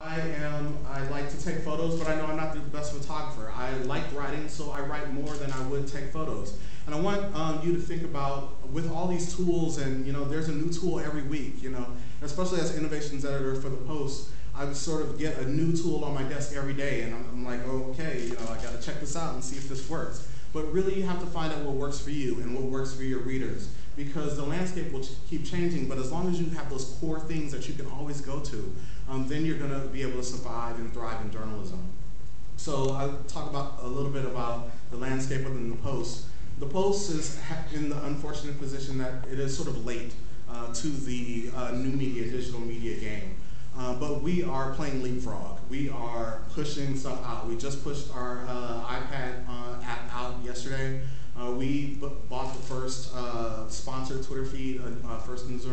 I like to take photos, but I know I'm not the best photographer. I like writing, so I write more than I would take photos. And I want you to think about, with all these tools, and there's a new tool every week, especially as innovations editor for the Post, I would sort of get a new tool on my desk every day, and I'm like, oh, okay, I got to check this out and see if this works. But really, you have to find out what works for you and what works for your readers, because the landscape will keep changing, but as long as you have those core things that you can always go to, then you're going to be able to survive and thrive in journalism. So I'll talk about a little bit about the landscape within the Post. The Post is in the unfortunate position that it is sort of late to the new media, digital media game. But we are playing leapfrog. We are pushing stuff out. We just pushed our iPad app out yesterday. We bought the first sponsored Twitter feed, first news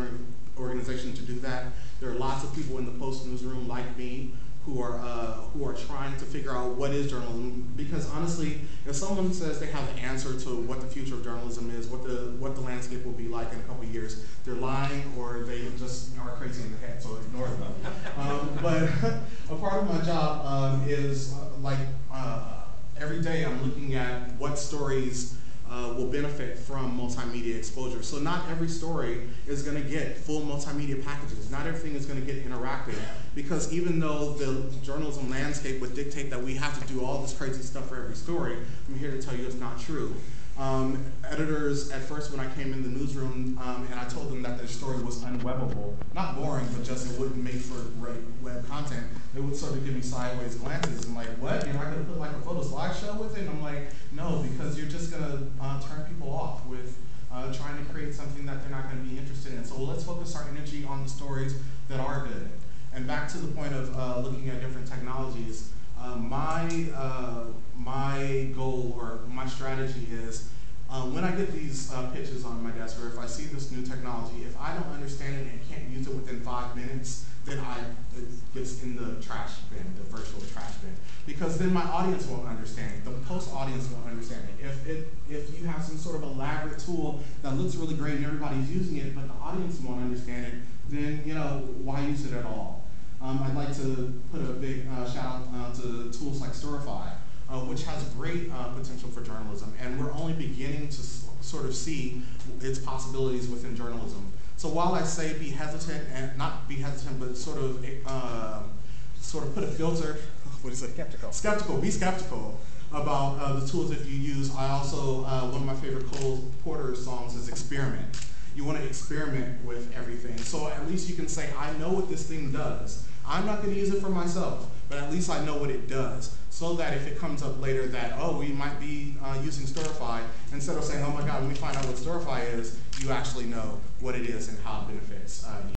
organization to do that. There are lots of people in the Post newsroom like me who are trying to figure out what is journalism. Because honestly, if someone says they have the answer to what the future of journalism is, what the landscape will be like in a couple of years, they're lying or they just are crazy in the head. So ignore them. But a part of my job is every day I'm looking at what stories will benefit from multimedia exposure. So not every story is going to get full multimedia packages. Not everything is going to get interactive, because even though the journalism landscape would dictate that we have to do all this crazy stuff for every story, I'm here to tell you it's not true. Editors, at first when I came in the newsroom and I told them that their story was unwebbable, not boring, but just it wouldn't make for great web content, they would sort of give me sideways glances and like, what? You're not going to put like a photo slideshow with it? And I'm like, no, because you're just going to turn people off with trying to create something that they're not going to be interested in. So let's focus our energy on the stories that are good. And back to the point of looking at different technologies, my goal or my strategy is when I get these pitches on my desk, or if I see this new technology, if I don't understand it and can't use it within 5 minutes, then it gets in the trash bin, the virtual trash bin. Because then my audience won't understand it. The Post audience won't understand it. If you have some sort of elaborate tool that looks really great and everybody's using it, but the audience won't understand it, then why use it at all? I'd like to put a big shout out to tools like Storify, which has great potential for journalism, and we're only beginning to sort of see its possibilities within journalism. So while I say be hesitant, and not be hesitant, but sort of put a filter, what is it? Skeptical. Be skeptical about the tools that you use. I also, one of my favorite Cole Porter songs is Experiment. You want to experiment with everything. So at least you can say, I know what this thing does. I'm not going to use it for myself, but at least I know what it does. So that if it comes up later that, oh, we might be using Storify, instead of saying, oh my God, let me find out what Storify is, you actually know what it is and how it benefits you.